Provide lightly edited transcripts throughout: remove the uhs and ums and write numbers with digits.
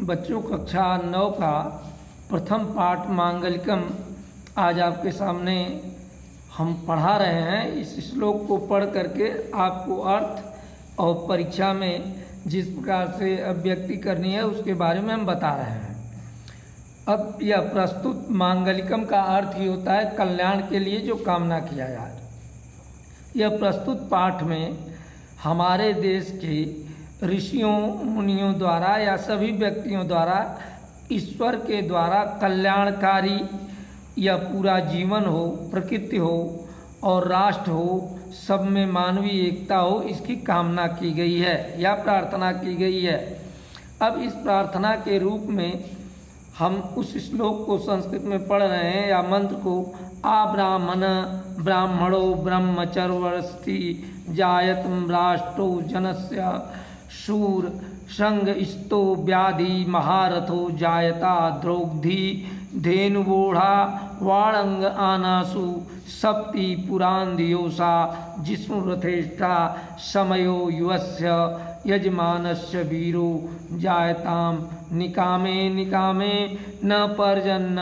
बच्चों कक्षा 9 का प्रथम पाठ मांगलिकम आज आपके सामने हम पढ़ा रहे हैं। इस श्लोक को पढ़ करके आपको अर्थ और परीक्षा में जिस प्रकार से अभिव्यक्ति करनी है उसके बारे में हम बता रहे हैं। अब यह प्रस्तुत मांगलिकम का अर्थ ही होता है कल्याण के लिए जो कामना किया जाए। यह प्रस्तुत पाठ में हमारे देश के ऋषियों मुनियों द्वारा या सभी व्यक्तियों द्वारा ईश्वर के द्वारा कल्याणकारी या पूरा जीवन हो, प्रकृति हो और राष्ट्र हो, सब में मानवीय एकता हो, इसकी कामना की गई है या प्रार्थना की गई है। अब इस प्रार्थना के रूप में हम उस श्लोक को संस्कृत में पढ़ रहे हैं या मंत्र को आब्राह्मण ब्राह्मणो ब्रह्मचर्यस्ति जायतं राष्ट्रो जनस्य शूर संगस्तो व्याधि महारथो जायता द्रौग्धी धेनुवोढ़ा वाणंग आनासु सप्ति पुरांदियोसा जिस्मृथेष्ठा समयो युवस्य यजमानस्य वीरो जायताम निकामे निकामे न पर्जन्न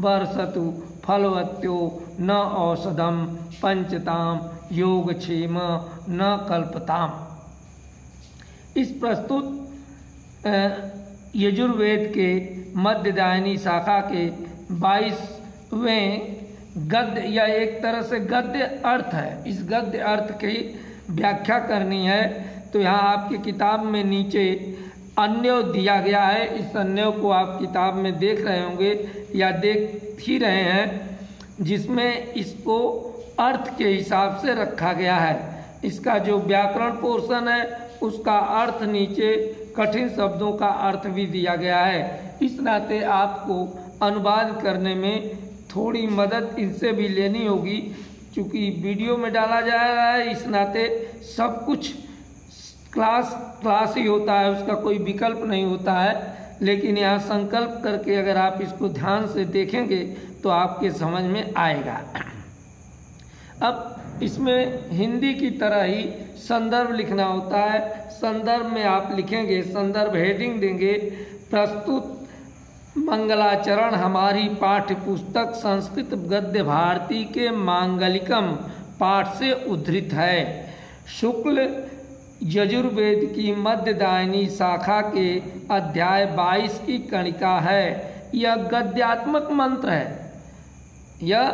वर्षतु फलवत्यो न औषधम पंचताम योगक्षेम न कल्पताम। इस प्रस्तुत यजुर्वेद के मध्यदायनी शाखा के 22वें गद्य या एक तरह से गद्य अर्थ है। इस गद्य अर्थ की व्याख्या करनी है तो यहाँ आपकी किताब में नीचे अन्य दिया गया है। इस अन्य को आप किताब में देख रहे होंगे या देख ही रहे हैं, जिसमें इसको अर्थ के हिसाब से रखा गया है। इसका जो व्याकरण पोर्शन है उसका अर्थ नीचे कठिन शब्दों का अर्थ भी दिया गया है। इस नाते आपको अनुवाद करने में थोड़ी मदद इनसे भी लेनी होगी, क्योंकि वीडियो में डाला जा रहा है। इस नाते सब कुछ क्लास ही होता है, उसका कोई विकल्प नहीं होता है। लेकिन यहाँ संकल्प करके अगर आप इसको ध्यान से देखेंगे तो आपके समझ में आएगा। अब इसमें हिंदी की तरह ही संदर्भ लिखना होता है। संदर्भ में आप लिखेंगे, संदर्भ हेडिंग देंगे, प्रस्तुत मंगलाचरण हमारी पाठ्य पुस्तक संस्कृत गद्य भारती के मांगलिकम पाठ से उद्धृत है। शुक्ल यजुर्वेद की मध्यदायनी शाखा के अध्याय 22 की कणिका है। यह गद्यात्मक मंत्र है। यह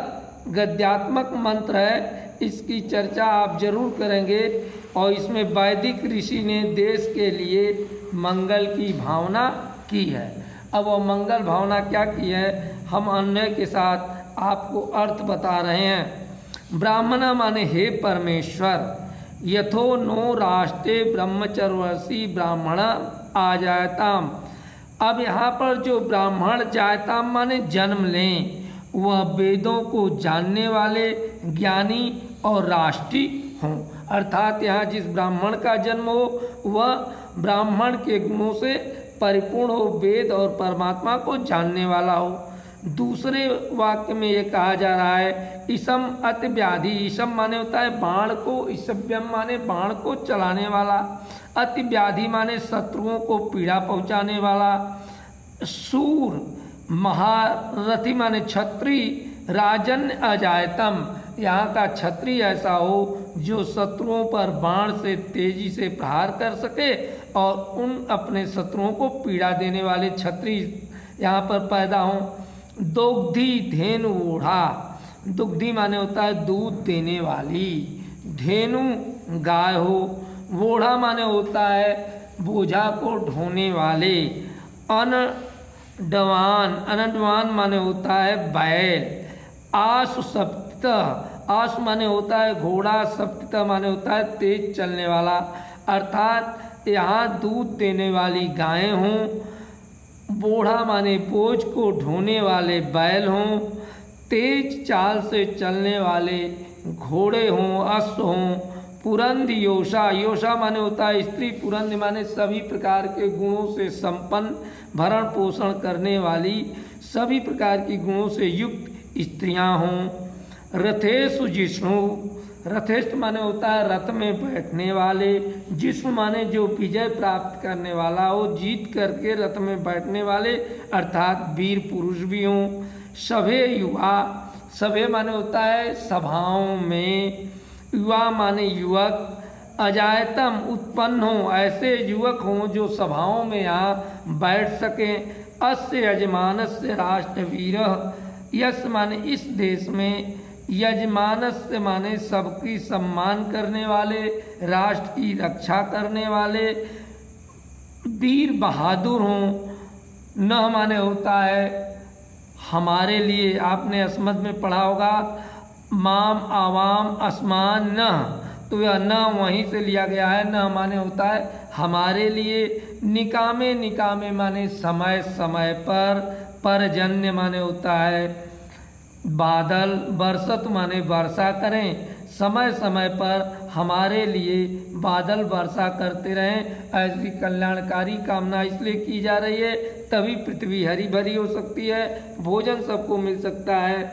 गद्यात्मक मंत्र है। इसकी चर्चा आप जरूर करेंगे और इसमें वैदिक ऋषि ने देश के लिए मंगल की भावना की है। अब वो मंगल भावना क्या की है, हम अन्य के साथ आपको अर्थ बता रहे हैं। ब्राह्मण माने हे परमेश्वर, यथो नो राष्ट्रे ब्रह्मचर्यसी ब्राह्मण आ जायताम। अब यहाँ पर जो ब्राह्मण जायताम माने जन्म लें, वह वेदों को जानने वाले ज्ञानी और राष्ट्रीय हों। अर्थात यहाँ जिस ब्राह्मण का जन्म हो वह ब्राह्मण के गुणों से परिपूर्ण हो, वेद और परमात्मा को जानने वाला हो। दूसरे वाक्य में ये कहा जा रहा है ईसम अति व्याधि। ईसम माने होता है बाण को, ईसव्यम माने बाण को चलाने वाला, अति व्याधि माने शत्रुओं को पीड़ा पहुँचाने वाला, शूर महारथी माने छत्री, राजन अजायतम यहाँ का छत्री ऐसा हो जो शत्रुओं पर बाण से तेजी से प्रहार कर सके और उन अपने शत्रुओं को पीड़ा देने वाले छत्री यहाँ पर पैदा हों। दुग्धी धेनु ओढ़ा, दुग्धी माने होता है दूध देने वाली, धेनु गाय हो, वोढ़ा माने होता है बोझा को ढोने वाले, अनडवान माने होता है बैल, आशु सप्त, आशु माने होता है घोड़ा, सप्त माने होता है तेज चलने वाला। अर्थात यहाँ दूध देने वाली गायें हों, बोढ़ा माने बोझ को ढोने वाले बैल हों, तेज चाल से चलने वाले घोड़े हों, अश्व हों, पुरंद योषा, योषा माने होता है स्त्री, पुरंद माने सभी प्रकार के गुणों से संपन्न, भरण पोषण करने वाली, सभी प्रकार की गुणों से युक्त स्त्रियां हों। रथेषु जिष्णु, रथेष्ट माने होता है रथ में बैठने वाले, जिस्म माने जो विजय प्राप्त करने वाला हो, जीत करके रथ में बैठने वाले अर्थात वीर पुरुष भी हों। सभे युवा, सभे माने होता है सभाओं में, युवा माने युवक, अजायतम उत्पन्न हो, ऐसे युवक हों जो सभाओं में यहाँ बैठ सकें। अस्य यजमानस्य राष्ट्रवीर, यश माने इस देश में, यजमानस्य माने सबकी सम्मान करने वाले, राष्ट्र की रक्षा करने वाले, वीर बहादुर हों। न माने होता है हमारे लिए, आपने अस्मद में पढ़ा होगा माम आवाम असमान न, तो यह न वहीं से लिया गया है। न माने होता है हमारे लिए, निकामे, निकामे माने समय समय पर, परजन्य माने होता है बादल, बरसत माने वर्षा करें, समय समय पर हमारे लिए बादल वर्षा करते रहें। ऐसी कल्याणकारी कामना इसलिए की जा रही है, तभी पृथ्वी हरी भरी हो सकती है, भोजन सबको मिल सकता है,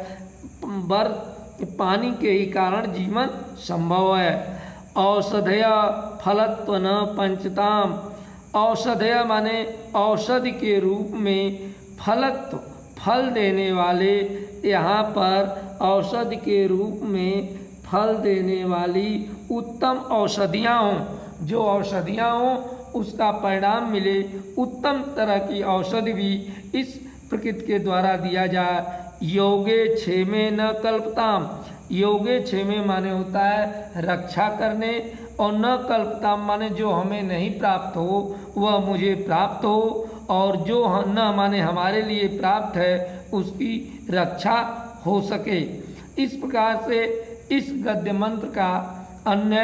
पानी के ही कारण जीवन संभव है। औषधय फलत्व न पंचताम, औषधय माने औषधि के रूप में, फलत्व फल देने वाले, यहाँ पर औषधि के रूप में फल देने वाली उत्तम औषधियाँ हों, जो औषधियाँ हों उसका परिणाम मिले, उत्तम तरह की औषधि भी इस प्रकृति के द्वारा दिया जाए। योगे क्षेमे न कल्पताम, योगे क्षेमे माने होता है रक्षा करने, और न कल्पताम माने जो हमें नहीं प्राप्त हो वह मुझे प्राप्त हो, और जो न माने हमारे लिए प्राप्त है उसकी रक्षा हो सके। इस प्रकार से इस गद्य मंत्र का अन्य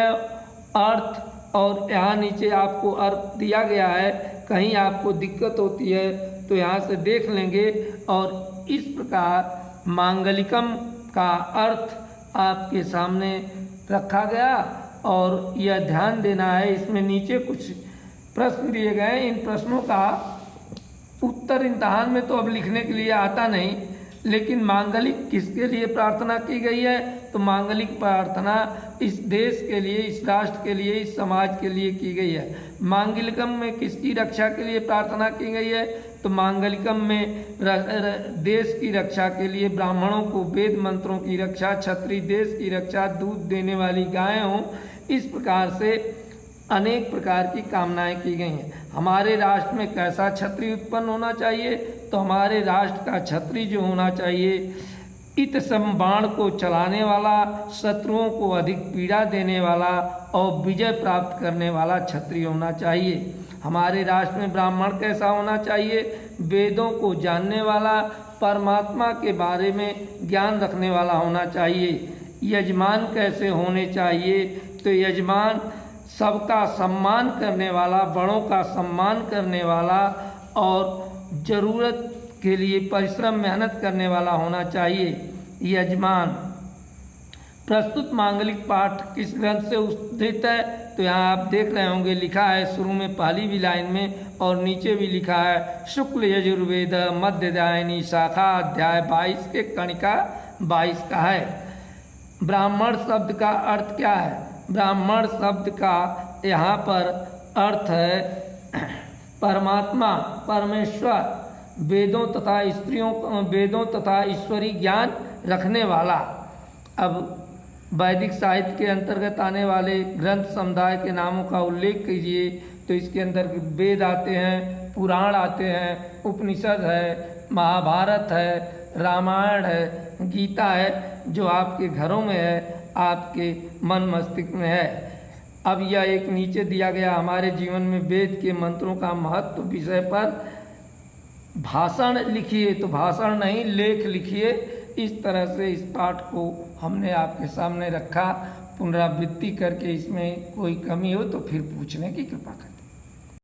अर्थ, और यहाँ नीचे आपको अर्थ दिया गया है, कहीं आपको दिक्कत होती है तो यहाँ से देख लेंगे। और इस प्रकार मांगलिकम का अर्थ आपके सामने रखा गया, और यह ध्यान देना है, इसमें नीचे कुछ प्रश्न दिए गए, इन प्रश्नों का उत्तर इम्तहान में तो अब लिखने के लिए आता नहीं, लेकिन मांगलिक किसके लिए प्रार्थना की गई है, तो मांगलिक प्रार्थना इस देश के लिए, इस राष्ट्र के लिए, इस समाज के लिए की गई है। मांगलिकम में किसकी रक्षा के लिए प्रार्थना की गई है, तो मांगलिकम में देश की रक्षा के लिए, ब्राह्मणों को वेद मंत्रों की रक्षा, क्षत्रिय देश की रक्षा, दूध देने वाली गायें हों, इस प्रकार से अनेक प्रकार की कामनाएं की गई हैं। हमारे राष्ट्र में कैसा क्षत्रिय उत्पन्न होना चाहिए, तो हमारे राष्ट्र का क्षत्रिय जो होना चाहिए, इत बाण को चलाने वाला, शत्रुओं को अधिक पीड़ा देने वाला और विजय प्राप्त करने वाला क्षत्रिय होना चाहिए। हमारे राष्ट्र में ब्राह्मण कैसा होना चाहिए, वेदों को जानने वाला, परमात्मा के बारे में ज्ञान रखने वाला होना चाहिए। यजमान कैसे होने चाहिए, तो यजमान सबका सम्मान करने वाला, बड़ों का सम्मान करने वाला और ज़रूरत के लिए परिश्रम मेहनत करने वाला होना चाहिए यजमान। प्रस्तुत मांगलिक पाठ किस ग्रंथ से उद्धृत है, तो यहाँ आप देख रहे होंगे लिखा है शुरू में पहली भी लाइन में, और नीचे भी लिखा है शुक्ल यजुर्वेद मध्यदायनी शाखा अध्याय 22 के कणिका 22 का है। ब्राह्मण शब्द का अर्थ क्या है, ब्राह्मण शब्द का यहाँ पर अर्थ है परमात्मा, परमेश्वर, वेदों तथा ईश्वरी ज्ञान रखने वाला। अब वैदिक साहित्य के अंतर्गत आने वाले ग्रंथ समुदाय के नामों का उल्लेख कीजिए, तो इसके अंदर वेद आते हैं, पुराण आते हैं, उपनिषद है, महाभारत है, रामायण है, गीता है, जो आपके घरों में है, आपके मन मस्तिष्क में है। अब यह एक नीचे दिया गया हमारे जीवन में वेद के मंत्रों का महत्व विषय पर भाषण लिखिए, तो भाषण नहीं लेख लिखिए। इस तरह से इस पाठ को हमने आपके सामने रखा। पुनरावृत्ति करके इसमें कोई कमी हो तो फिर पूछने की कृपा करें।